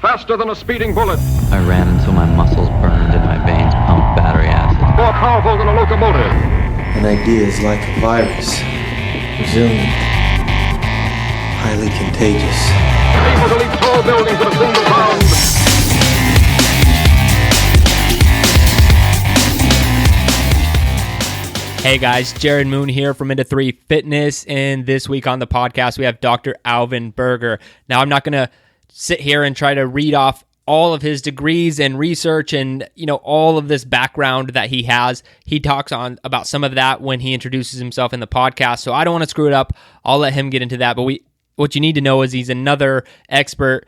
Faster than a speeding bullet. I ran until my muscles burned and my veins pumped battery acid. More powerful than a locomotive. An idea is like a virus. Resilient. Highly contagious. Able to leap tall buildings in a single bound. Hey guys, Jared Moon here from Into 3 Fitness, and this week on the podcast we have Dr. Alvin Berger. Now I'm not going to sit here and try to read off all of his degrees and research and all of this background that he has. He talks on about some of that when he introduces himself in the podcast, so I don't want to screw it up. I'll let him get into that, but what you need to know is he's another expert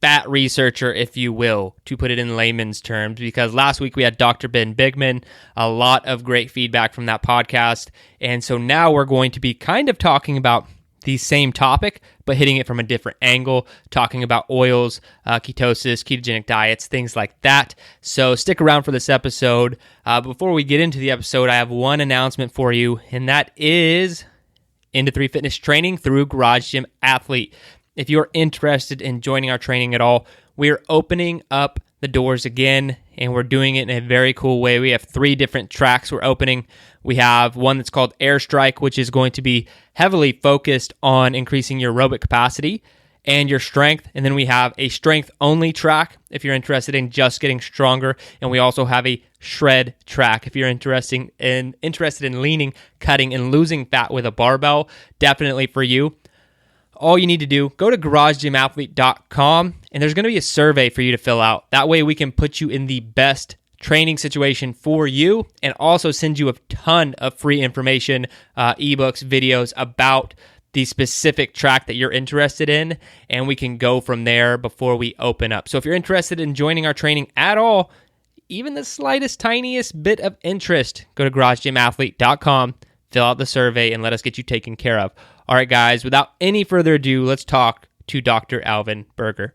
fat researcher, if you will, to put it in layman's terms, because last week we had Dr. Ben Bigman, a lot of great feedback from that podcast, and so now we're going to be kind of talking about the same topic, but hitting it from a different angle, talking about oils, ketosis, ketogenic diets, things like that. So stick around for this episode. Before we get into the episode, I have one announcement for you, and that is Into 3 Fitness training through Garage Gym Athlete. If you're interested in joining our training at all, we're opening up the doors again, and we're doing it in a very cool way. We have 3 different tracks we're opening. We have one that's called Airstrike, which is going to be heavily focused on increasing your aerobic capacity and your strength. And then we have a strength-only track if you're interested in just getting stronger. And we also have a shred track if you're interested in leaning, cutting, and losing fat with a barbell. Definitely for you. All you need to do, go to garagegymathlete.com, and there's going to be a survey for you to fill out. That way we can put you in the best training situation for you and also send you a ton of free information, ebooks, videos about the specific track that you're interested in, and we can go from there before we open up. So if you're interested in joining our training at all, even the slightest, tiniest bit of interest, go to garagegymathlete.com, fill out the survey, and let us get you taken care of. All right, guys, without any further ado, let's talk to Dr. Alvin Berger.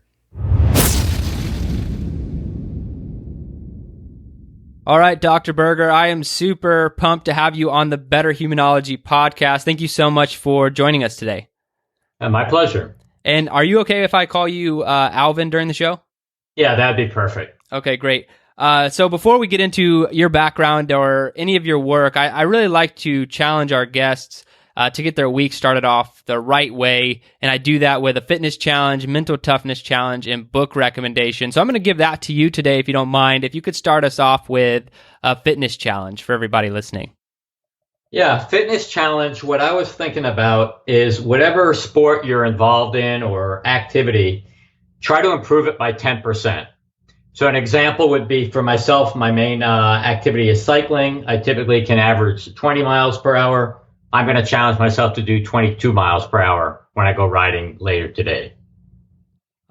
All right, Dr. Berger, I am super pumped to have you on the Better Humanology podcast. Thank you so much for joining us today. My pleasure. And are you okay if I call you Alvin during the show? Yeah, that'd be perfect. Okay, great. So before we get into your background or any of your work, I really like to challenge our guests to get their week started off the right way. And I do that with a fitness challenge, mental toughness challenge, and book recommendation. So I'm going to give that to you today, if you don't mind. If you could start us off with a fitness challenge for everybody listening. Yeah, fitness challenge. What I was thinking about is whatever sport you're involved in or activity, try to improve it by 10%. So an example would be for myself, my main activity is cycling. I typically can average 20 miles per hour. I'm going to challenge myself to do 22 miles per hour when I go riding later today.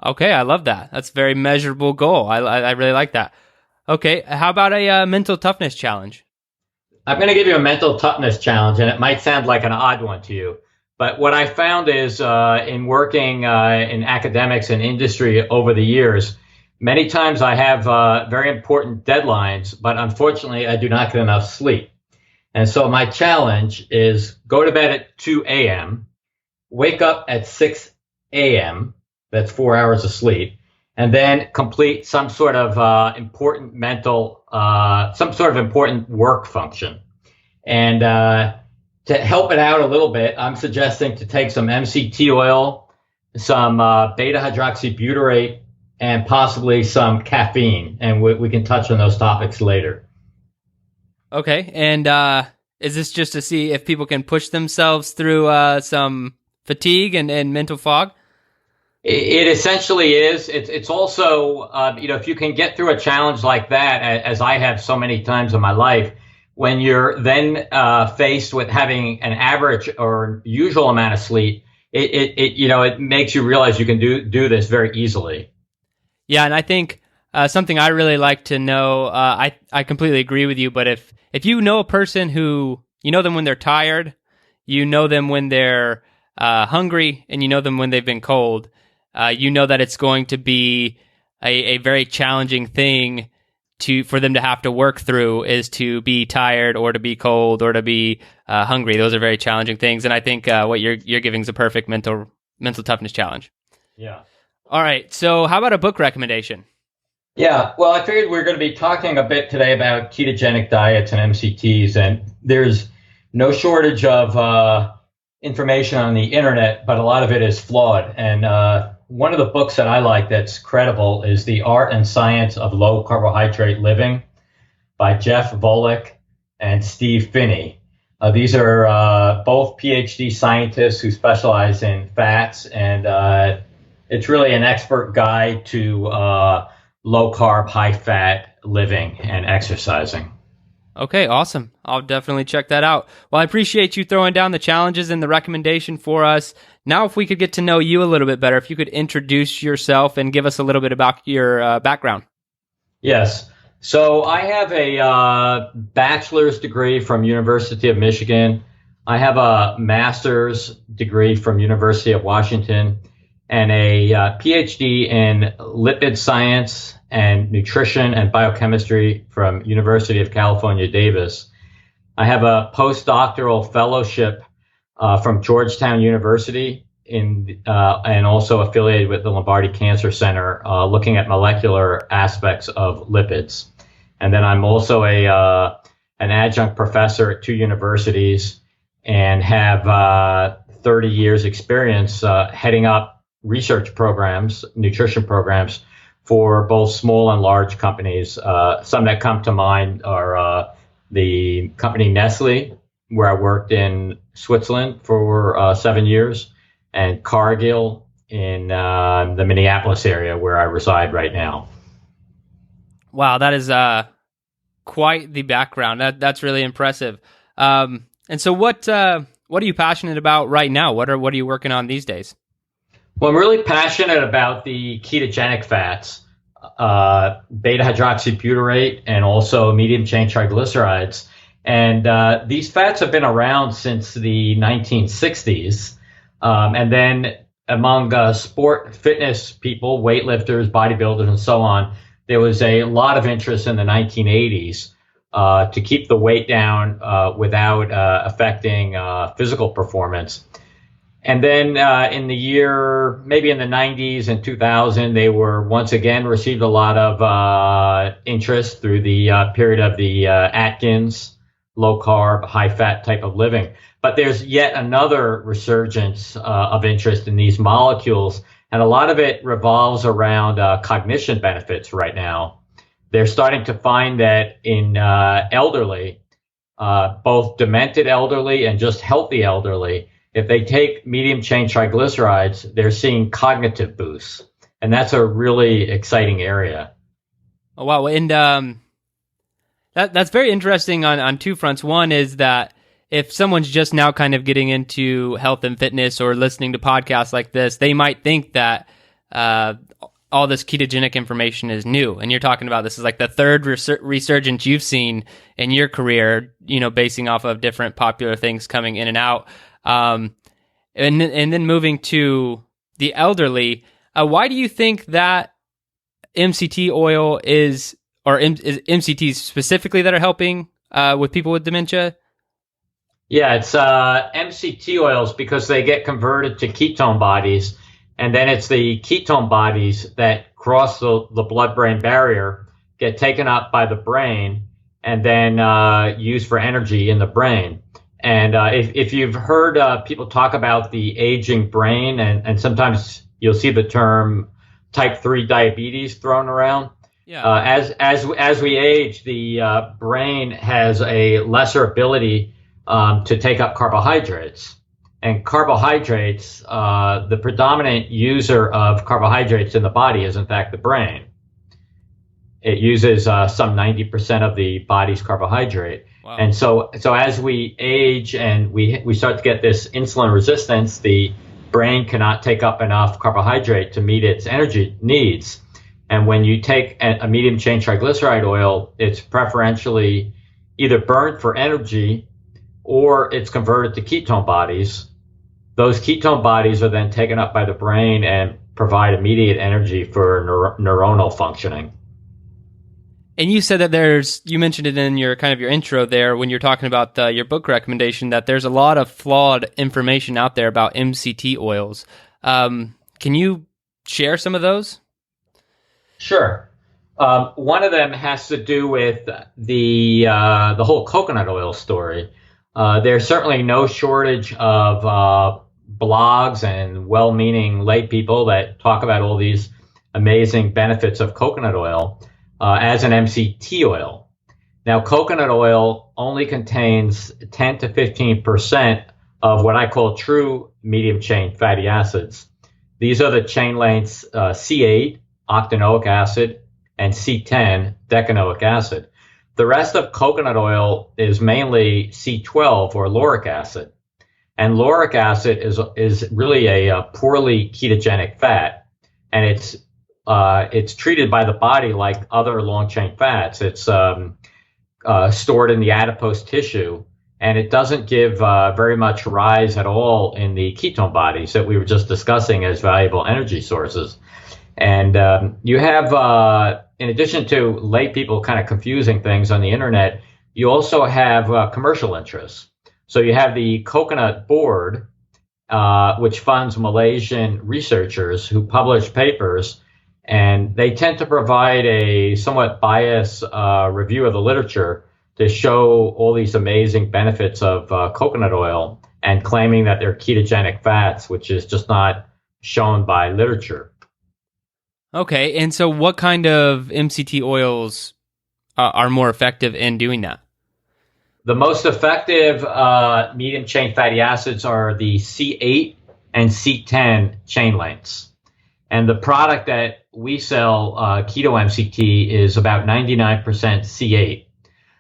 Okay, I love that. That's a very measurable goal. I really like that. Okay, how about a mental toughness challenge? I'm going to give you a mental toughness challenge, and it might sound like an odd one to you. But what I found is in working in academics and industry over the years, many times I have very important deadlines, but unfortunately I do not get enough sleep. And so my challenge is go to bed at 2 a.m., wake up at 6 a.m., that's 4 hours of sleep, and then complete some sort of important work function. And to help it out a little bit, I'm suggesting to take some MCT oil, some beta-hydroxybutyrate, and possibly some caffeine. And we can touch on those topics later. Okay, and is this just to see if people can push themselves through some fatigue and mental fog? It essentially is. It's also, if you can get through a challenge like that, as I have so many times in my life, when you're then faced with having an average or usual amount of sleep, it makes you realize you can do this very easily. Yeah, and I think something I really like to know, I completely agree with you, but if you know a person who, you know them when they're tired, you know them when they're hungry, and you know them when they've been cold, you know that it's going to be a very challenging thing for them to have to work through, is to be tired or to be cold or to be hungry. Those are very challenging things, and I think what you're giving is a perfect mental toughness challenge. Yeah. All right. So how about a book recommendation? Yeah, well, I figured we are going to be talking a bit today about ketogenic diets and MCTs, and there's no shortage of information on the internet, but a lot of it is flawed. And one of the books that I like that's credible is The Art and Science of Low Carbohydrate Living by Jeff Volek and Steve Finney. These are both PhD scientists who specialize in fats, and it's really an expert guide to low carb, high fat living and exercising. Okay, awesome. I'll definitely check that out. Well, I appreciate you throwing down the challenges and the recommendation for us. Now, if we could get to know you a little bit better, if you could introduce yourself and give us a little bit about your background. Yes. So I have a bachelor's degree from University of Michigan. I have a master's degree from University of Washington and a PhD in lipid science and nutrition and biochemistry from University of California, Davis. I have a postdoctoral fellowship from Georgetown University and also affiliated with the Lombardi Cancer Center, looking at molecular aspects of lipids. And then I'm also an adjunct professor at two universities and have 30 years experience heading up research programs, nutrition programs for both small and large companies. Some that come to mind are the company Nestle, where I worked in Switzerland for 7 years, and Cargill in the Minneapolis area where I reside right now. Wow, that is quite the background. That's really impressive. And so what are you passionate about right now? What are you working on these days? Well, I'm really passionate about the ketogenic fats, beta hydroxybutyrate, and also medium chain triglycerides. And these fats have been around since the 1960s. And then among sport fitness people, weightlifters, bodybuilders, and so on, there was a lot of interest in the 1980s to keep the weight down without affecting physical performance. And then in the year, maybe in the 90s and 2000, they were once again received a lot of interest through the period of the Atkins, low carb, high fat type of living. But there's yet another resurgence of interest in these molecules. And a lot of it revolves around cognition benefits right now. They're starting to find that in elderly, both demented elderly and just healthy elderly, if they take medium chain triglycerides, they're seeing cognitive boosts. And that's a really exciting area. Oh, wow. And that's very interesting on two fronts. One is that if someone's just now kind of getting into health and fitness or listening to podcasts like this, they might think that all this ketogenic information is new. And you're talking about this is like the third resurgence you've seen in your career, basing off of different popular things coming in and out. And then moving to the elderly, why do you think that MCT oil is MCTs specifically that are helping with people with dementia? Yeah, it's MCT oils because they get converted to ketone bodies, and then it's the ketone bodies that cross the blood-brain barrier, get taken up by the brain, and then used for energy in the brain. And if you've heard people talk about the aging brain, and sometimes you'll see the term type 3 diabetes thrown around. Yeah. As we age, the brain has a lesser ability to take up carbohydrates. And carbohydrates, the predominant user of carbohydrates in the body is in fact the brain. It uses some 90% of the body's carbohydrate. Wow. And so as we age and we start to get this insulin resistance, the brain cannot take up enough carbohydrate to meet its energy needs. And when you take a medium chain triglyceride oil, it's preferentially either burned for energy or it's converted to ketone bodies. Those ketone bodies are then taken up by the brain and provide immediate energy for neuronal functioning. And you said that you mentioned it in your kind of your intro there when you're talking about your book recommendation, that there's a lot of flawed information out there about MCT oils. Can you share some of those? Sure. One of them has to do with the whole coconut oil story. There's certainly no shortage of blogs and well-meaning lay people that talk about all these amazing benefits of coconut oil as an MCT oil. Now, coconut oil only contains 10 to 15% of what I call true medium-chain fatty acids. These are the chain lengths C8, octanoic acid, and C10, decanoic acid. The rest of coconut oil is mainly C12 or lauric acid. And lauric acid is really a poorly ketogenic fat, and it's treated by the body like other long chain fats. It's stored in the adipose tissue, and it doesn't give very much rise at all in the ketone bodies that we were just discussing as valuable energy sources. And you have, in addition to lay people kind of confusing things on the internet, you also have commercial interests. So you have the Coconut Board, which funds Malaysian researchers who publish papers, and they tend to provide a somewhat biased review of the literature to show all these amazing benefits of coconut oil and claiming that they're ketogenic fats, which is just not shown by literature. Okay, and so what kind of MCT oils are more effective in doing that? The most effective medium chain fatty acids are the C8 and C10 chain lengths. And the product that we sell, Keto MCT, is about 99% C8.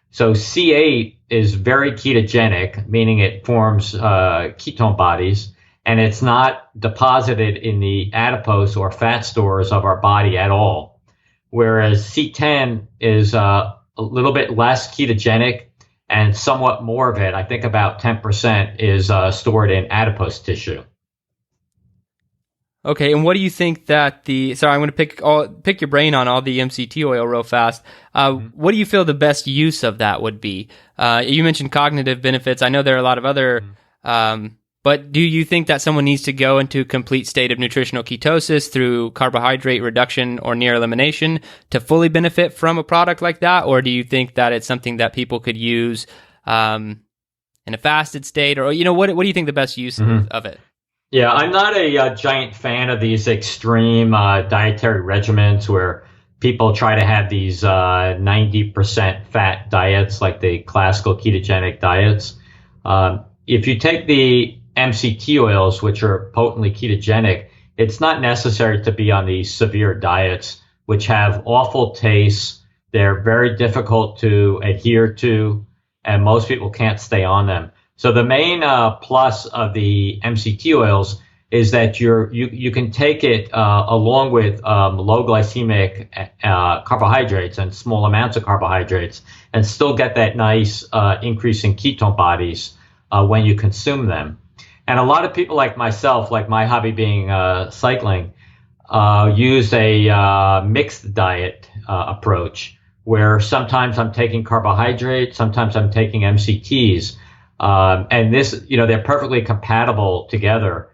So C8 is very ketogenic, meaning it forms ketone bodies, and it's not deposited in the adipose or fat stores of our body at all. Whereas C10 is a little bit less ketogenic, and somewhat more of it, I think about 10%, is stored in adipose tissue. Okay, and what do you think that sorry, I'm going to pick your brain on all the MCT oil real fast. What do you feel the best use of that would be? You mentioned cognitive benefits. I know there are a lot of other, but do you think that someone needs to go into a complete state of nutritional ketosis through carbohydrate reduction or near elimination to fully benefit from a product like that? Or do you think that it's something that people could use in a fasted state? Or, what do you think the best use of it? Yeah, I'm not a giant fan of these extreme dietary regimens where people try to have these 90% fat diets like the classical ketogenic diets. If you take the MCT oils, which are potently ketogenic, it's not necessary to be on these severe diets, which have awful tastes. They're very difficult to adhere to, and most people can't stay on them. So the main plus of the MCT oils is that you can take it along with low glycemic carbohydrates and small amounts of carbohydrates and still get that nice increase in ketone bodies when you consume them. And a lot of people like myself, like my hobby being cycling, use a mixed diet approach where sometimes I'm taking carbohydrates, sometimes I'm taking MCTs. And this, they're perfectly compatible together.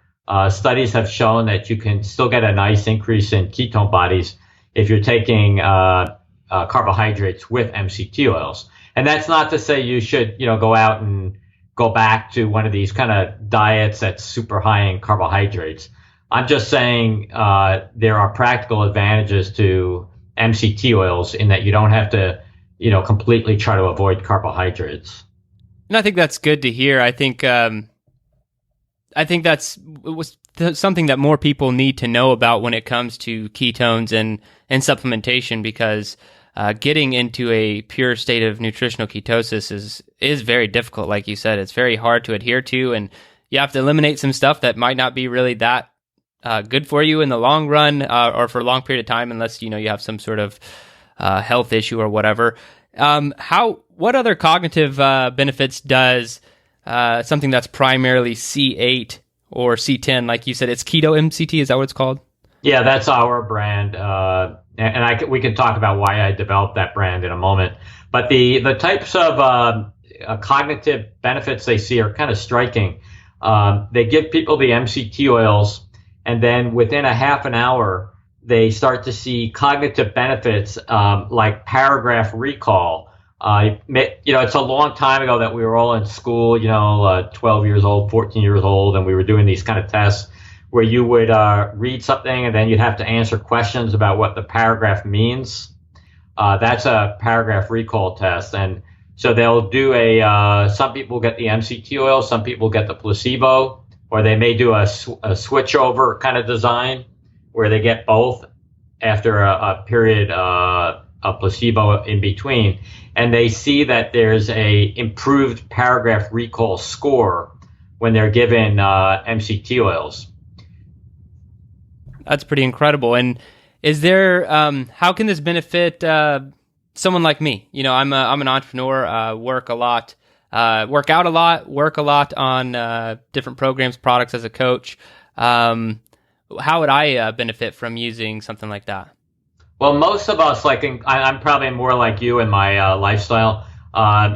Studies have shown that you can still get a nice increase in ketone bodies if you're taking carbohydrates with MCT oils. And that's not to say you should, go out and go back to one of these kind of diets that's super high in carbohydrates. I'm just saying there are practical advantages to MCT oils in that you don't have to, completely try to avoid carbohydrates. And I think that's good to hear. I think that's something that more people need to know about when it comes to ketones and supplementation, because getting into a pure state of nutritional ketosis is very difficult. Like you said, it's very hard to adhere to, and you have to eliminate some stuff that might not be really that good for you in the long run or for a long period of time, unless you have some sort of health issue or whatever. What other cognitive benefits does something that's primarily C8 or C10, like you said, it's Keto MCT, is that what it's called? Yeah, that's our brand, and we can talk about why I developed that brand in a moment. But the types of cognitive benefits they see are kind of striking. They give people the MCT oils, And then within a half an hour, they start to see cognitive benefits like paragraph recall. It's a long time ago that we were all in school, 12 years old, 14 years old, and we were doing these kind of tests where you would read something and then you'd have to answer questions about what the paragraph means. That's a paragraph recall test. And so they'll do some people get the MCT oil, some people get the placebo, or they may do a switch over kind of design where they get both after a period of placebo in between. And they see that there's a improved paragraph recall score when they're given MCT oils. That's pretty incredible. And is there, how can this benefit someone like me? I'm an entrepreneur, work out a lot, work a lot on different programs, products as a coach. How would I benefit from using something like that? Well, most of us, I'm probably more like you in my lifestyle.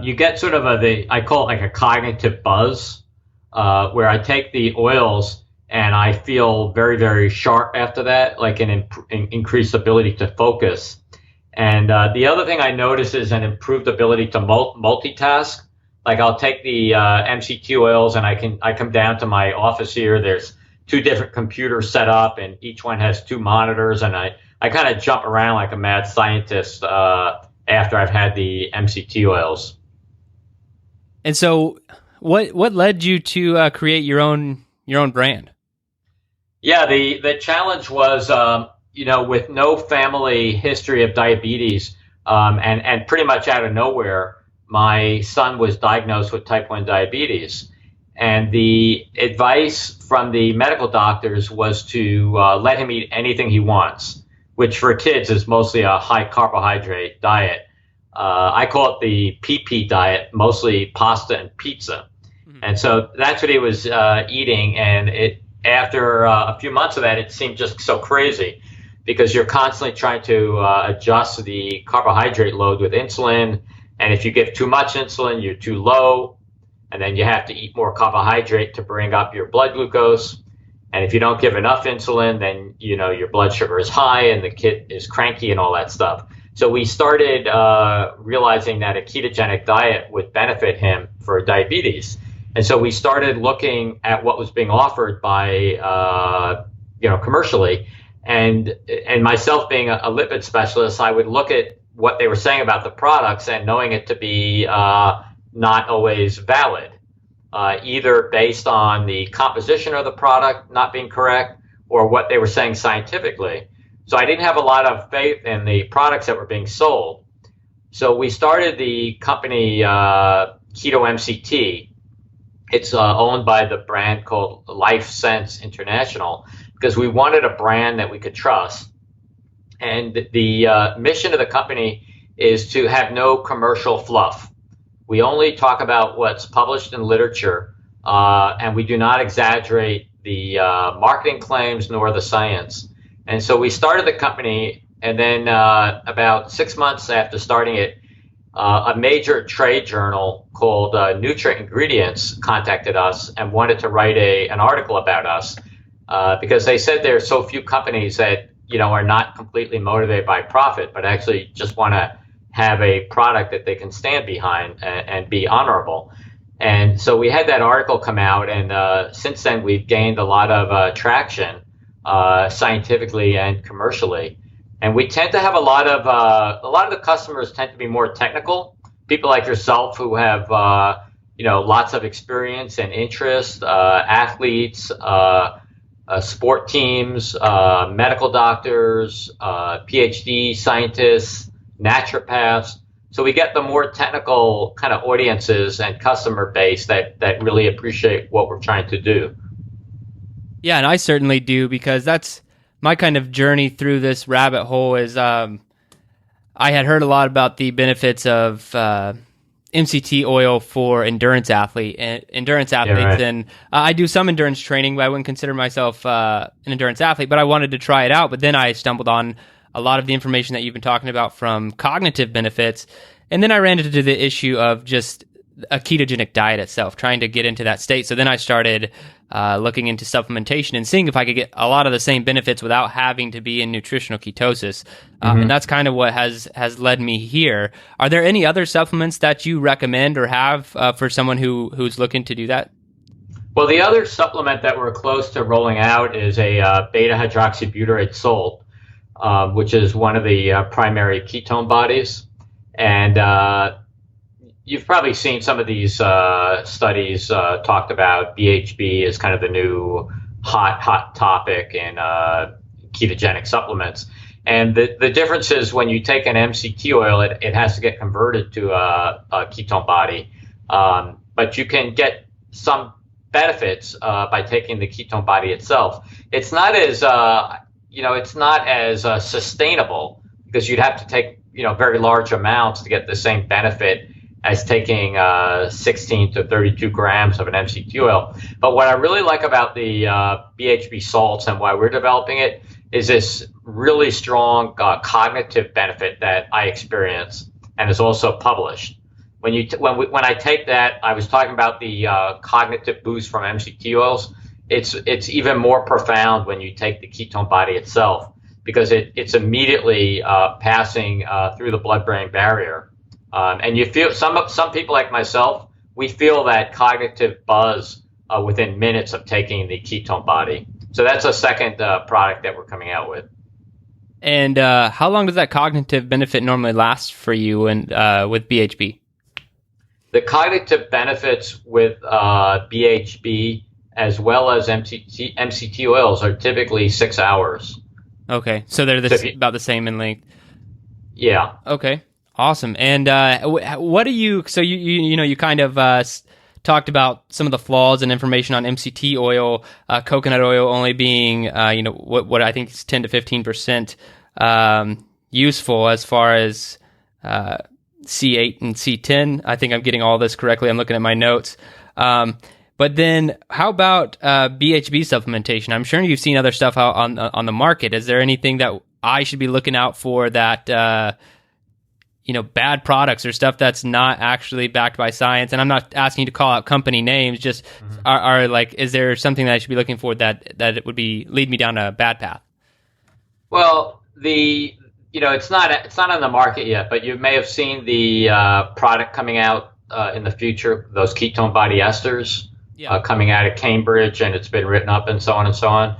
You get sort of I call it like a cognitive buzz, where I take the oils and I feel very, very sharp after that, like an increased ability to focus. And the other thing I notice is an improved ability to multitask. Like I'll take the MCT oils and I come down to my office here. There's 2 different computers set up and each one has 2 monitors, and I kind of jump around like a mad scientist after I've had the MCT oils. And so what led you to create your own brand? Yeah, the challenge was, with no family history of diabetes, and pretty much out of nowhere, my son was diagnosed with type 1 diabetes. And the advice from the medical doctors was to let him eat anything he wants, which for kids is mostly a high carbohydrate diet. I call it the PP diet, mostly pasta and pizza. Mm-hmm. And so that's what he was eating. And after a few months of that, it seemed just so crazy because you're constantly trying to adjust the carbohydrate load with insulin. And if you give too much insulin, you're too low. And then you have to eat more carbohydrate to bring up your blood glucose. And if you don't give enough insulin, then, your blood sugar is high and the kid is cranky and all that stuff. So we started realizing that a ketogenic diet would benefit him for diabetes. And so we started looking at what was being offered by, commercially. And myself being a lipid specialist, I would look at what they were saying about the products and knowing it to be not always valid, either based on the composition of the product not being correct or what they were saying scientifically. So I didn't have a lot of faith in the products that were being sold. So we started the company Keto MCT. It's owned by the brand called Life Sense International because we wanted a brand that we could trust. And the mission of the company is to have no commercial fluff. We only talk about what's published in literature, and we do not exaggerate the marketing claims nor the science. And so we started the company, and then about 6 months after starting it, a major trade journal called Nutrient Ingredients contacted us and wanted to write an article about us because they said there are so few companies that are not completely motivated by profit, but actually just want to have a product that they can stand behind and be honorable. And so we had that article come out, and since then we've gained a lot of traction scientifically and commercially. And we tend to have a lot of the customers tend to be more technical. People like yourself who have lots of experience and interest, athletes, sport teams, medical doctors, PhD scientists, naturopaths. So we get the more technical kind of audiences and customer base that really appreciate what we're trying to do. Yeah, and I certainly do, because that's my kind of journey through this rabbit hole is I had heard a lot about the benefits of MCT oil for endurance athletes. Yeah, right. And I do some endurance training, but I wouldn't consider myself an endurance athlete, but I wanted to try it out. But then I stumbled on a lot of the information that you've been talking about from cognitive benefits. And then I ran into the issue of just a ketogenic diet itself, trying to get into that state. So then I started looking into supplementation and seeing if I could get a lot of the same benefits without having to be in nutritional ketosis. And that's kind of what has led me here. Are there any other supplements that you recommend or have for someone who's looking to do that? Well, the other supplement that we're close to rolling out is a beta hydroxybutyrate salt, which is one of the primary ketone bodies. And you've probably seen some of these studies talked about BHB as kind of the new hot topic in ketogenic supplements. And the difference is when you take an MCT oil, it has to get converted to a ketone body. But you can get some benefits by taking the ketone body itself. It's not as it's not as sustainable, because you'd have to take very large amounts to get the same benefit as taking 16 to 32 grams of an MCT oil. But what I really like about the BHB salts and why we're developing it is this really strong cognitive benefit that I experience and is also published. When I take that, I was talking about the cognitive boost from MCT oils. It's even more profound when you take the ketone body itself, because it's immediately passing through the blood-brain barrier, and you feel some people like myself, we feel that cognitive buzz within minutes of taking the ketone body. So that's a second product that we're coming out with. And how long does that cognitive benefit normally last for you and with BHB? The cognitive benefits with BHB as well as MCT oils are typically 6 hours. Okay, so they're about the same in length. Yeah. Okay, awesome. And what do you? So you kind of talked about some of the flaws and information on MCT oil, coconut oil only being what I think is 10 to 15% useful as far as C8 and C10. I think I'm getting all this correctly. I'm looking at my notes. But then how about BHB supplementation? I'm sure you've seen other stuff out on the market. Is there anything that I should be looking out for that, bad products or stuff that's not actually backed by science? And I'm not asking you to call out company names, just are like, is there something that I should be looking for that it would lead me down a bad path? Well, it's not on the market yet, but you may have seen the product coming out in the future, those ketone body esters coming out of Cambridge, and it's been written up and so on and so on.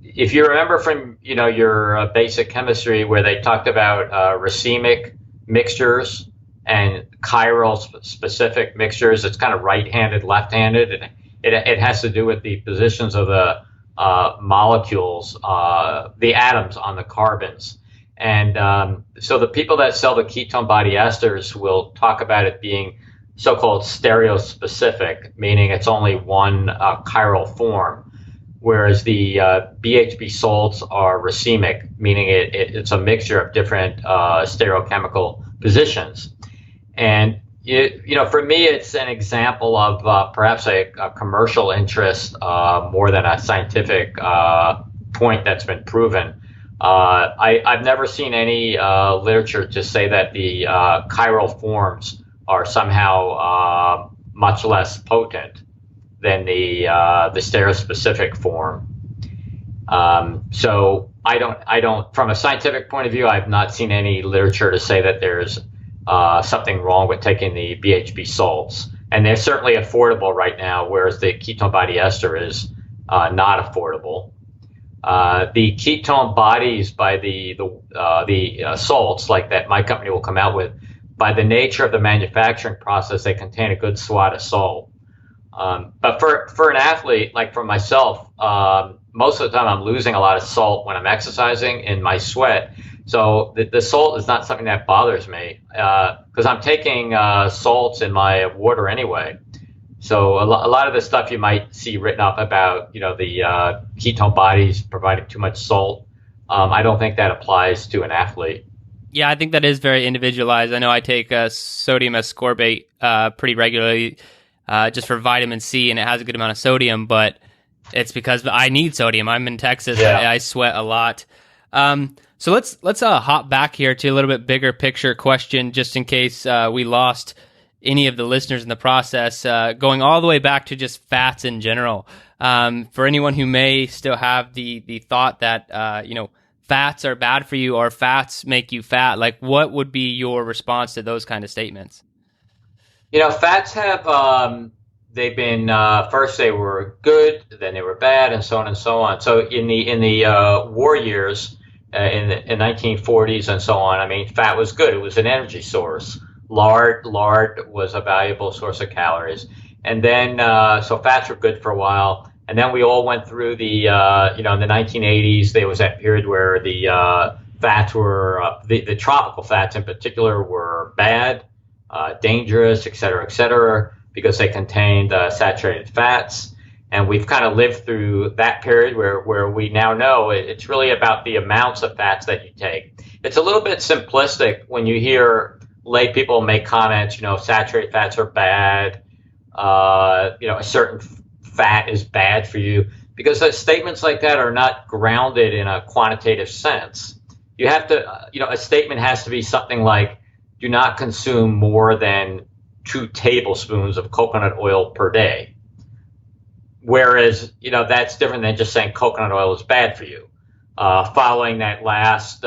If you remember from your basic chemistry, where they talked about racemic mixtures and chiral specific mixtures, it's kind of right-handed, left-handed, and it has to do with the positions of the molecules, the atoms on the carbons. And so the people that sell the ketone body esters will talk about it being so-called stereospecific, meaning it's only one chiral form, whereas the BHB salts are racemic, meaning it's a mixture of different stereochemical positions. And for me, it's an example of perhaps a commercial interest more than a scientific point that's been proven. I've never seen any literature to say that the chiral forms are somehow much less potent than the stereospecific form. So I don't, from a scientific point of view, I've not seen any literature to say that there's something wrong with taking the BHB salts, and they're certainly affordable right now, whereas the ketone body ester is not affordable. The ketone bodies by the salts like that my company will come out with, by the nature of the manufacturing process, they contain a good swat of salt. But for an athlete like for myself, most of the time I'm losing a lot of salt when I'm exercising in my sweat. So the salt is not something that bothers me because I'm taking salts in my water anyway. So a lot of the stuff you might see written up about, the ketone bodies providing too much salt, I don't think that applies to an athlete. Yeah, I think that is very individualized. I know I take sodium ascorbate pretty regularly just for vitamin C, and it has a good amount of sodium, but it's because I need sodium. I'm in Texas. Yeah. I sweat a lot. So let's hop back here to a little bit bigger picture question, just in case we lost any of the listeners in the process, going all the way back to just fats in general. For anyone who may still have the thought that, fats are bad for you or fats make you fat, like what would be your response to those kind of statements? Fats have, they've been, first they were good, then they were bad, and so on and so on. So in the war years, in the 1940s and so on, I mean, fat was good. It was an energy source. Lard was a valuable source of calories. And then, so fats were good for a while. And then we all went through the, in the 1980s, there was that period where the fats were, the tropical fats in particular were bad, dangerous, et cetera, because they contained saturated fats. And we've kind of lived through that period where we now know it's really about the amounts of fats that you take. It's a little bit simplistic when you hear lay people make comments, saturated fats are bad, a certain fat is bad for you, because statements like that are not grounded in a quantitative sense. You have to, a statement has to be something like, do not consume more than 2 tablespoons of coconut oil per day. Whereas, that's different than just saying coconut oil is bad for you. Following that last,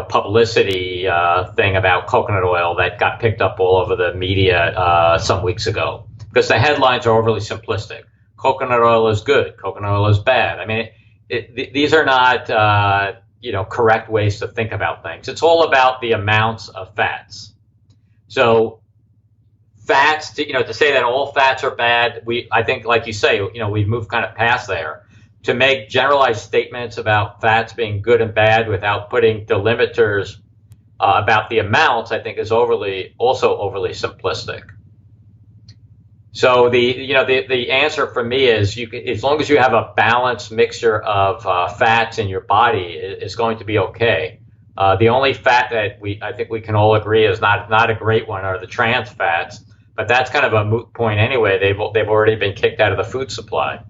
publicity thing about coconut oil that got picked up all over the media some weeks ago, because the headlines are overly simplistic. Coconut oil is good. Coconut oil is bad. I mean, these are not, correct ways to think about things. It's all about the amounts of fats. So fats, to say that all fats are bad, I think, like you say, we've moved kind of past there. To make generalized statements about fats being good and bad without putting delimiters about the amounts, I think is overly simplistic. So the answer for me is as long as you have a balanced mixture of fats in your body, is going to be okay. The only fat that I think we can all agree is not a great one are the trans fats, but that's kind of a moot point anyway. They've already been kicked out of the food supply.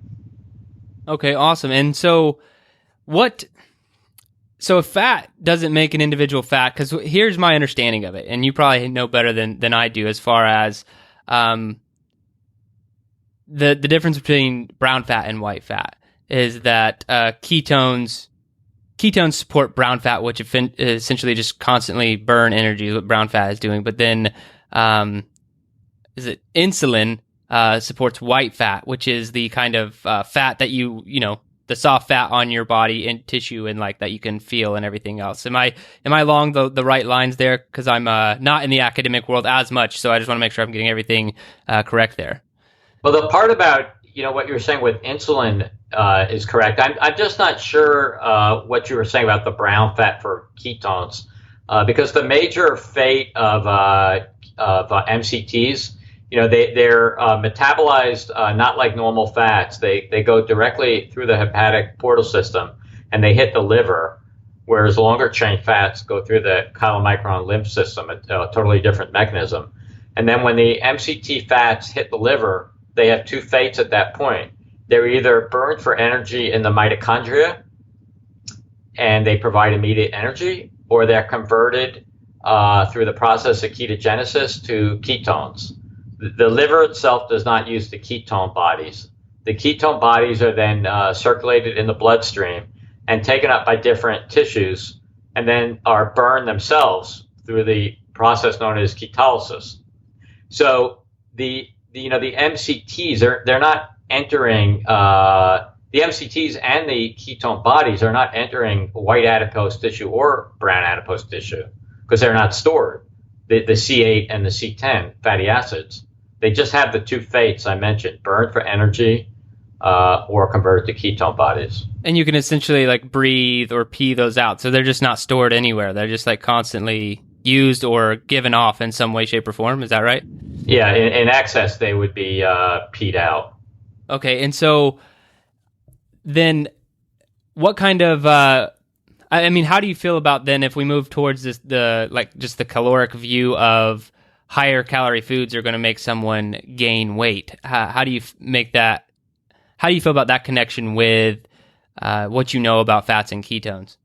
Okay, awesome. And so if fat doesn't make an individual fat, because here's my understanding of it, and you probably know better than I do as far as the difference between brown fat and white fat is that ketones support brown fat, which essentially just constantly burn energy, is what brown fat is doing. But then insulin supports white fat, which is the kind of fat that the soft fat on your body and tissue and like that you can feel and everything else. Am I along the right lines there? Because I'm not in the academic world as much, so I just want to make sure I'm getting everything correct there. Well, the part about what you were saying with insulin is correct. I'm just not sure what you were saying about the brown fat for ketones, because the major fate of MCTs, they're metabolized not like normal fats. They go directly through the hepatic portal system and they hit the liver, whereas longer chain fats go through the chylomicron lymph system, a totally different mechanism. And then when the MCT fats hit the liver, they have 2 fates at that point. They're either burned for energy in the mitochondria and they provide immediate energy, or they're converted through the process of ketogenesis to ketones. The liver itself does not use the ketone bodies. The ketone bodies are then circulated in the bloodstream and taken up by different tissues and then are burned themselves through the process known as ketolysis. So the MCTs, they're not entering, the MCTs and the ketone bodies are not entering white adipose tissue or brown adipose tissue because they're not stored, the C8 and the C10 fatty acids. They just have the 2 fates I mentioned, burned for energy or converted to ketone bodies. And you can essentially like breathe or pee those out. So they're just not stored anywhere. They're just like constantly used or given off in some way, shape, or form. Is that right? Yeah, in excess, they would be peed out. Okay, and so then what kind of, how do you feel about then if we move towards just the caloric view of higher calorie foods are going to make someone gain weight? How do you make that, how do you feel about that connection with what you know about fats and ketones?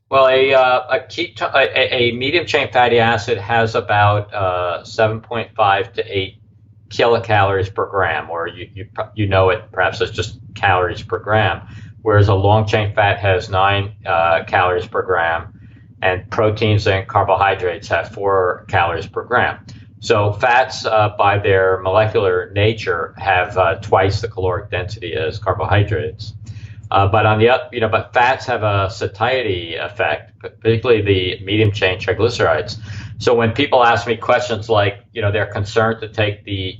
Well, a medium chain fatty acid has about 7.5 to 8 kilocalories per gram, or you know it perhaps as just calories per gram, whereas a long chain fat has 9 calories per gram, and proteins and carbohydrates have 4 calories per gram. So fats, by their molecular nature, have twice the caloric density as carbohydrates. But fats have a satiety effect, particularly the medium chain triglycerides. So when people ask me questions like, they're concerned to take the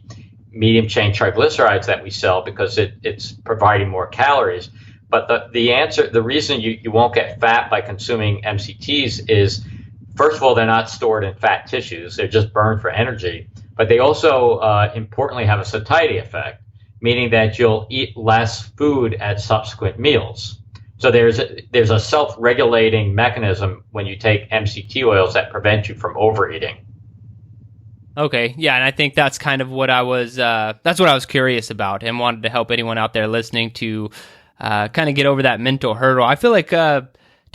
medium chain triglycerides that we sell because it's providing more calories. But the reason you won't get fat by consuming MCTs is, first of all, they're not stored in fat tissues. They're just burned for energy. But they also, importantly, have a satiety effect, meaning that you'll eat less food at subsequent meals. So there's a self-regulating mechanism when you take MCT oils that prevent you from overeating. Okay, yeah, and I think that's kind of what I was curious about, and wanted to help anyone out there listening to kind of get over that mental hurdle. I feel like, to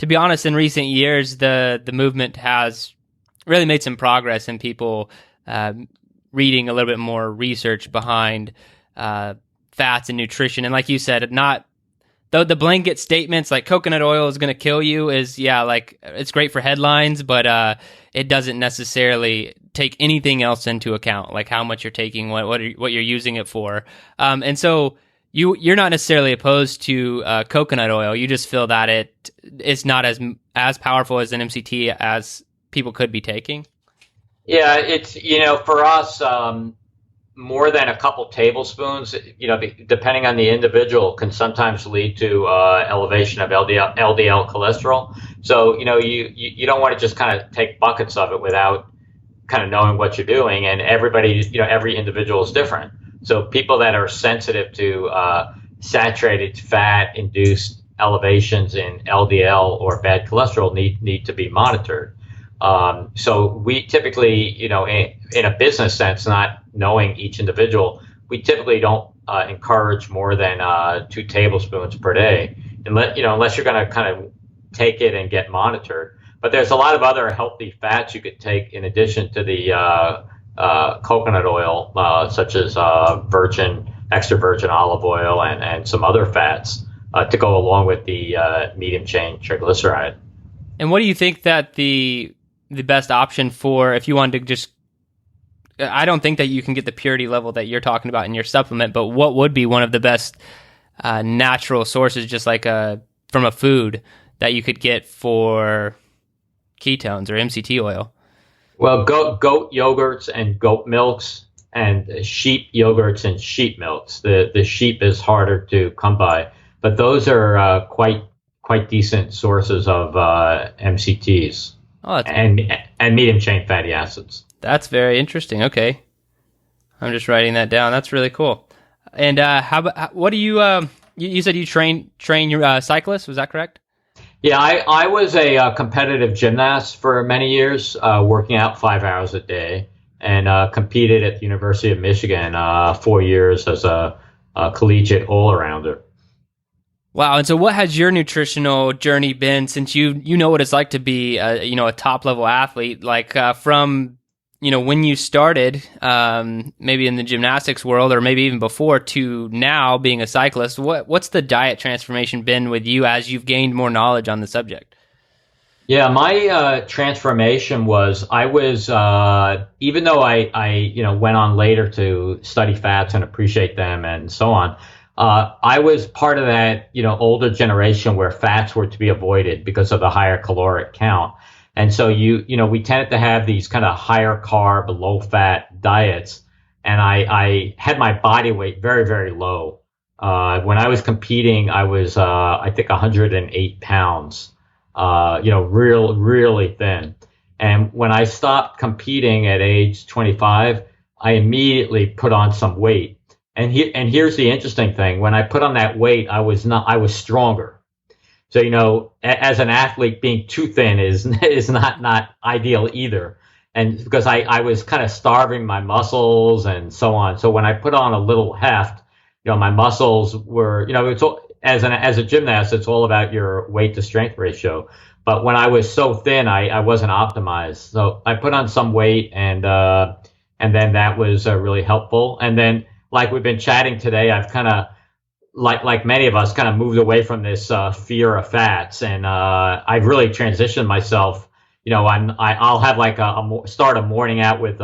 be honest, in recent years, the movement has really made some progress in people reading a little bit more research behind fats and nutrition. And like you said, not though the blanket statements like coconut oil is going to kill you is, like it's great for headlines, but it doesn't necessarily take anything else into account, like how much you're taking, what you're using it for. And so you're not necessarily opposed to coconut oil. You just feel that it's not as powerful as an MCT as people could be taking. Yeah, it's, for us, more than a couple tablespoons, depending on the individual, can sometimes lead to elevation of LDL cholesterol. So, you don't want to just kind of take buckets of it without kind of knowing what you're doing. And every individual is different. So people that are sensitive to saturated fat induced elevations in LDL or bad cholesterol need to be monitored. So we typically, in a business sense, not knowing each individual, we typically don't encourage more than 2 tablespoons per day, unless you're going to kind of take it and get monitored. But there's a lot of other healthy fats you could take in addition to the coconut oil, such as extra virgin olive oil and some other fats to go along with the medium chain triglyceride. And what do you think that the best option for, if you wanted to just, I don't think that you can get the purity level that you're talking about in your supplement, but what would be one of the best natural sources, just like from a food that you could get for ketones or MCT oil? Well, goat yogurts and goat milks, and sheep yogurts and sheep milks. The sheep is harder to come by, but those are quite decent sources of MCTs and medium chain fatty acids. That's very interesting. Okay, I'm just writing that down. That's really cool. And what do you? You said you train your cyclists. Was that correct? Yeah, I was a competitive gymnast for many years, working out 5 hours a day, and competed at the University of Michigan 4 years as a collegiate all-arounder. Wow. And so what has your nutritional journey been since you know what it's like to be a top-level athlete, like from when you started, maybe in the gymnastics world or maybe even before, to now being a cyclist? What's the diet transformation been with you as you've gained more knowledge on the subject? Yeah, my transformation was, I was, even though I went on later to study fats and appreciate them and so on, I was part of that, older generation where fats were to be avoided because of the higher caloric count. And so we tended to have these kind of higher carb, low fat diets. And I had my body weight very, very low. When I was competing, I was, I think 108 pounds, really thin. And when I stopped competing at age 25, I immediately put on some weight. And here's the interesting thing. When I put on that weight, I was stronger. So, as an athlete, being too thin is not ideal either. And because I was kind of starving my muscles and so on. So when I put on a little heft, my muscles were, it's all, as a gymnast, it's all about your weight to strength ratio. But when I was so thin, I wasn't optimized. So I put on some weight, and then that was really helpful. And then, like we've been chatting today, I've kind of, like many of us, kind of moved away from this fear of fats, and I've really transitioned myself. I'll have like start a morning out with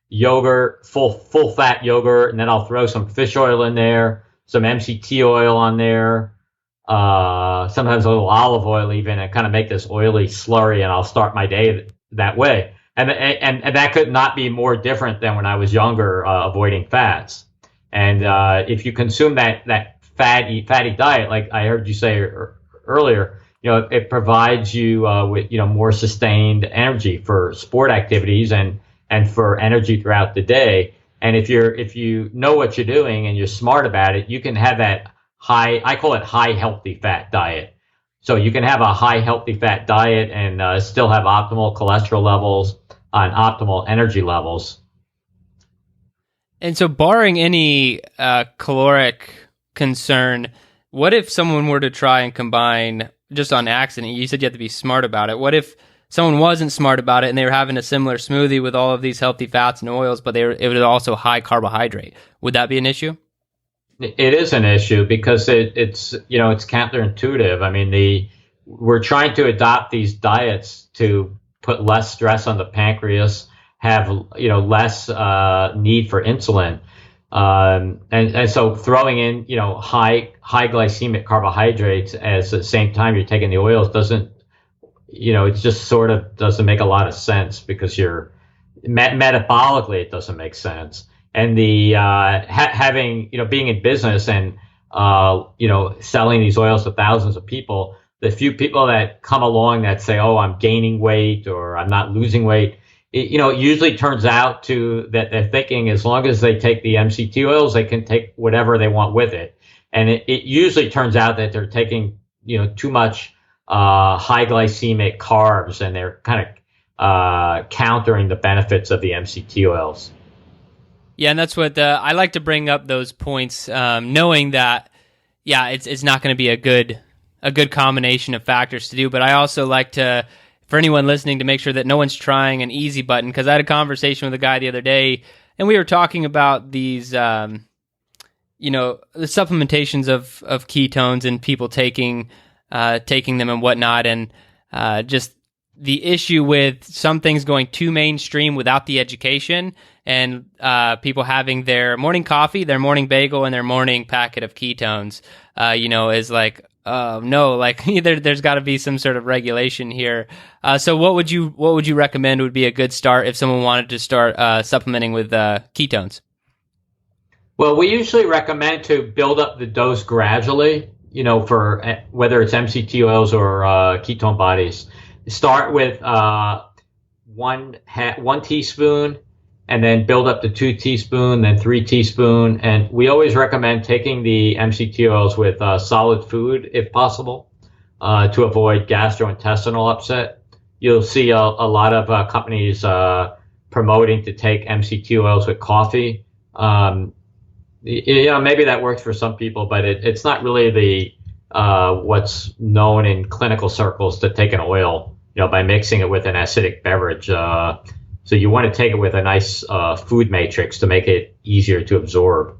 yogurt, full fat yogurt, and then I'll throw some fish oil in there, some MCT oil on there, sometimes a little olive oil even, and kind of make this oily slurry, and I'll start my day that way. And that could not be more different than when I was younger, avoiding fats. And if you consume that fatty diet, like I heard you say earlier, it provides you with more sustained energy for sport activities and for energy throughout the day. And if you know what you're doing and you're smart about it, you can have that I call it high healthy fat diet. So you can have a high healthy fat diet and still have optimal cholesterol levels and optimal energy levels. And so, barring any caloric concern, what if someone were to try and combine, just on accident, you said you have to be smart about it. What if someone wasn't smart about it and they were having a similar smoothie with all of these healthy fats and oils, but it was also high carbohydrate? Would that be an issue? It is an issue because it's counterintuitive. I mean, we're trying to adopt these diets to put less stress on the pancreas, have less need for insulin, and so throwing in high glycemic carbohydrates at the same time you're taking the oils doesn't, it just sort of doesn't make a lot of sense, because you're metabolically it doesn't make sense. And the having being in business and selling these oils to thousands of people, the few people that come along that say, oh, I'm gaining weight or I'm not losing weight, it usually turns out to that they're thinking as long as they take the MCT oils, they can take whatever they want with it. And it usually turns out that they're taking too much high glycemic carbs, and they're kind of countering the benefits of the MCT oils. Yeah, and that's what I like to bring up those points, knowing that, yeah, it's not going to be a good combination of factors to do. But I also like to, for anyone listening, to make sure that no one's trying an easy button, because I had a conversation with a guy the other day, and we were talking about these, the supplementations of ketones and people taking them and whatnot, and just the issue with some things going too mainstream without the education, and people having their morning coffee, their morning bagel, and their morning packet of ketones, is like, no, like there's got to be some sort of regulation here. So what would you recommend would be a good start if someone wanted to start supplementing with ketones? Well, we usually recommend to build up the dose gradually, for whether it's MCT oils or ketone bodies. Start with one teaspoon, and then build up to 2 teaspoons, then 3 teaspoons. And we always recommend taking the MCT oils with solid food if possible, to avoid gastrointestinal upset. You'll see a lot of companies promoting to take MCT oils with coffee. Maybe that works for some people, but it's not really the what's known in clinical circles to take an oil, by mixing it with an acidic beverage. So you want to take it with a nice food matrix to make it easier to absorb.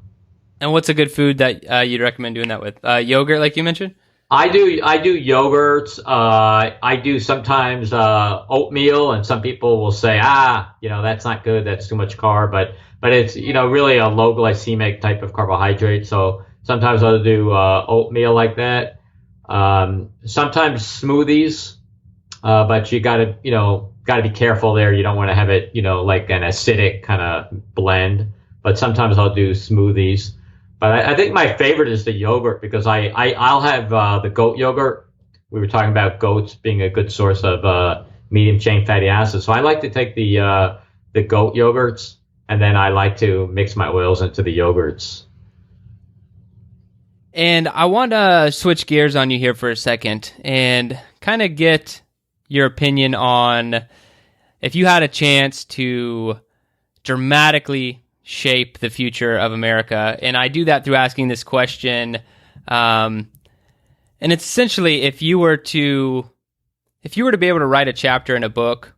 And what's a good food that you'd recommend doing that with? Yogurt, like you mentioned? I do yogurts. I do sometimes oatmeal, and some people will say, that's not good. That's too much carb. But it's, really a low glycemic type of carbohydrate. So sometimes I'll do oatmeal like that. Sometimes smoothies, but you gotta be careful there. You don't want to have it, like an acidic kind of blend. But sometimes I'll do smoothies. But I think my favorite is the yogurt, because I'll have the goat yogurt. We were talking about goats being a good source of medium chain fatty acids. So I like to take the goat yogurts, and then I like to mix my oils into the yogurts. And I want to switch gears on you here for a second and kind of get your opinion on if you had a chance to dramatically shape the future of America. And I do that through asking this question. And it's essentially, if you were to If you were to be able to write a chapter in a book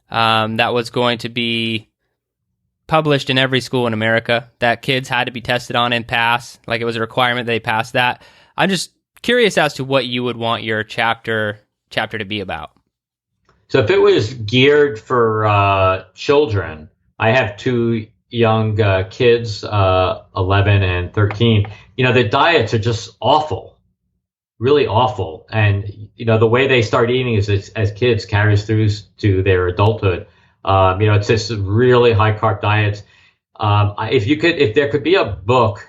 that was going to be published in every school in America, that kids had to be tested on and pass, like it was a requirement they pass that, I'm just curious as to what you would want your chapter to be about. So if it was geared for children, I have two young kids, 11 and 13. The diets are just awful, really awful. And, the way they start eating is as kids carries through to their adulthood. It's just really high carb diets. If there could be a book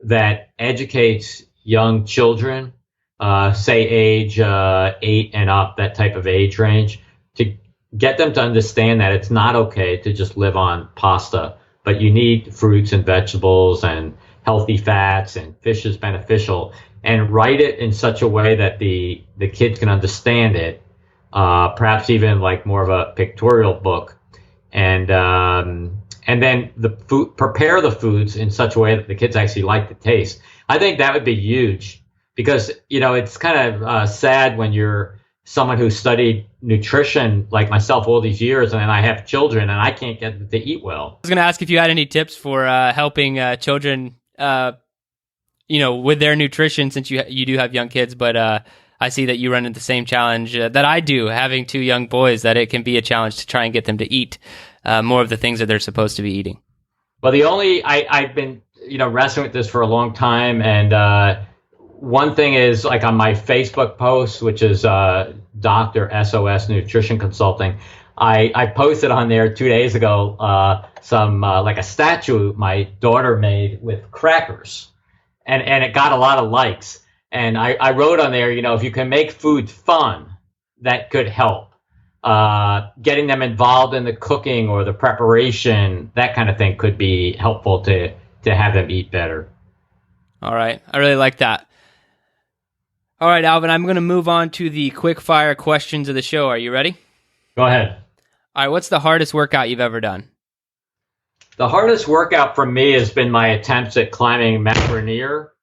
that educates young children, say age 8 and up, that type of age range, to get them to understand that it's not okay to just live on pasta, but you need fruits and vegetables and healthy fats, and fish is beneficial, and write it in such a way that the kids can understand it, perhaps even like more of a pictorial book, and then prepare the foods in such a way that the kids actually like the taste. I think that would be huge, because it's kind of sad when you're someone who studied nutrition like myself all these years, and then I have children and I can't get them to eat well. I was going to ask if you had any tips for helping children, with their nutrition, since you do have young kids, but I see that you run into the same challenge that I do, having two young boys, that it can be a challenge to try and get them to eat more of the things that they're supposed to be eating. Well, I've been, wrestling with this for a long time, and one thing is, like on my Facebook post, which is Dr. SOS Nutrition Consulting, I posted on there 2 days ago some like a statue my daughter made with crackers, and it got a lot of likes. And I wrote on there, if you can make food fun, that could help. Getting them involved in the cooking or the preparation, that kind of thing could be helpful to have them eat better. All right. I really like that. All right, Alvin, I'm going to move on to the quick fire questions of the show. Are you ready? Go ahead. All right. What's the hardest workout you've ever done? The hardest workout for me has been my attempts at climbing Mount Rainier,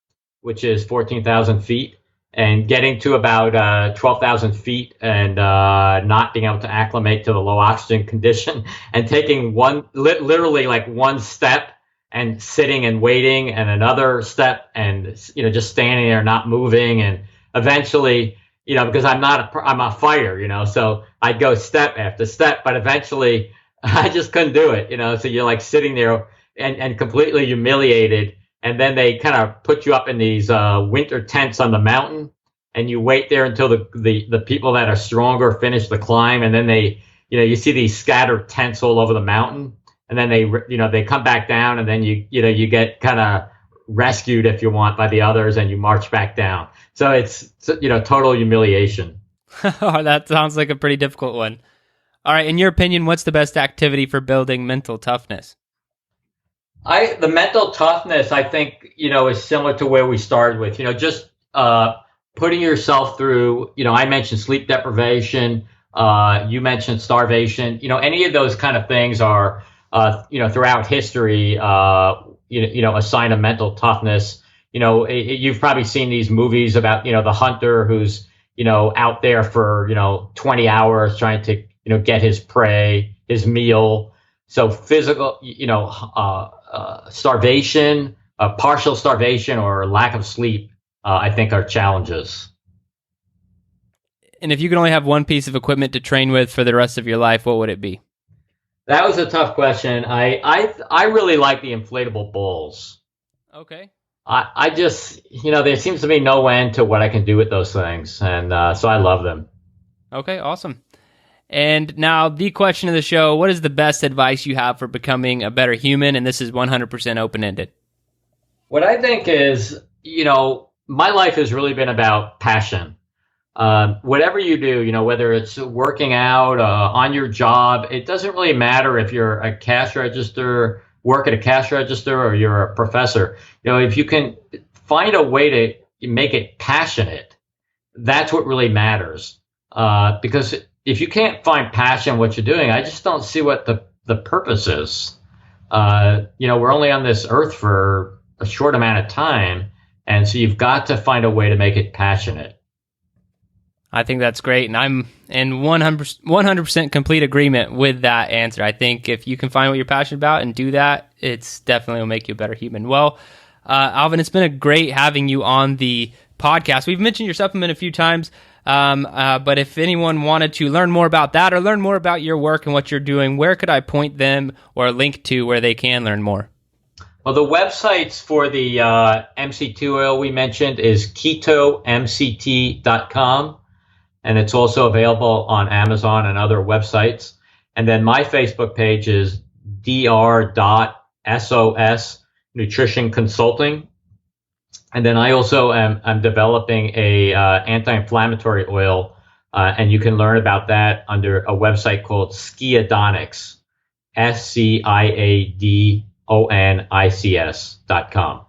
which is 14,000 feet, and getting to about 12,000 feet and not being able to acclimate to the low oxygen condition, and taking literally like one step and sitting and waiting, and another step and, just standing there, not moving. And eventually, because I'm a fighter, so I'd go step after step, but eventually I just couldn't do it, so you're like sitting there and completely humiliated. And then they kind of put you up in these winter tents on the mountain, and you wait there until the people that are stronger finish the climb. And then they, you see these scattered tents all over the mountain, and then they come back down, and then you get kind of rescued, if you want, by the others, and you march back down. So it's, total humiliation. Oh, that sounds like a pretty difficult one. All right. In your opinion, what's the best activity for building mental toughness? The mental toughness, I think, is similar to where we started with, just putting yourself through, I mentioned sleep deprivation, you mentioned starvation, any of those kind of things are, throughout history, a sign of mental toughness. You've probably seen these movies about, the hunter who's, out there for, 20 hours trying to, get his prey, his meal. So physical, starvation, partial starvation, or lack of sleep, I think are challenges. And if you could only have one piece of equipment to train with for the rest of your life, what would it be? That was a tough question. I really like the inflatable bulls. Okay. I just, there seems to be no end to what I can do with those things. And so I love them. Okay, awesome. And now the question of the show, what is the best advice you have for becoming a better human? And this is 100% open-ended. What I think is, my life has really been about passion. Whatever you do, whether it's working out, on your job, it doesn't really matter if you're a cash register, work at a cash register, or you're a professor. If you can find a way to make it passionate, that's what really matters. Because if you can't find passion in what you're doing, I just don't see what the purpose is. We're only on this earth for a short amount of time, and so you've got to find a way to make it passionate. I think that's great, and I'm in 100% complete agreement with that answer. I think if you can find what you're passionate about and do that, it's definitely will make you a better human. Well, Alvin, it's been great having you on the podcast. We've mentioned your supplement a few times, but if anyone wanted to learn more about that or learn more about your work and what you're doing, where could I point them or link to where they can learn more? Well, the websites for the MCT oil we mentioned is ketomct.com. And it's also available on Amazon and other websites. And then my Facebook page is dr.sos Nutrition Consulting. And then I also am developing a anti-inflammatory oil, and you can learn about that under a website called Skiadonics, SCIADONICS.com.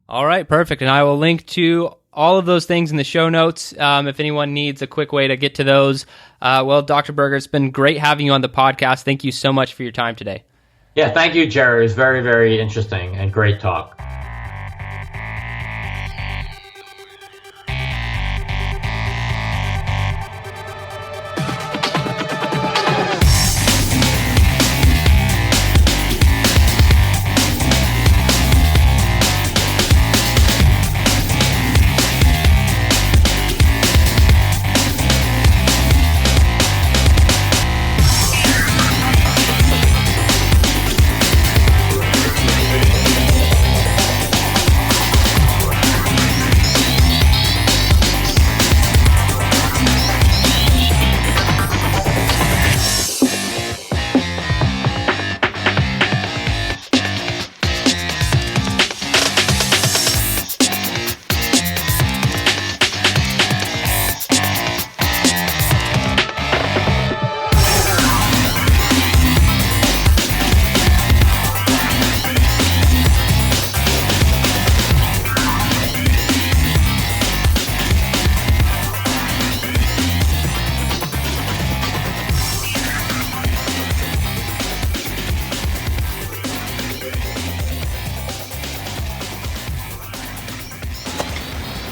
All right, perfect. And I will link to all of those things in the show notes if anyone needs a quick way to get to those. Well, Dr. Berger, it's been great having you on the podcast. Thank you so much for your time today. Yeah, thank you, Jerry. It was very, very interesting and great talk.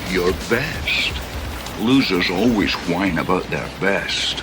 Your best. Losers always whine about their best.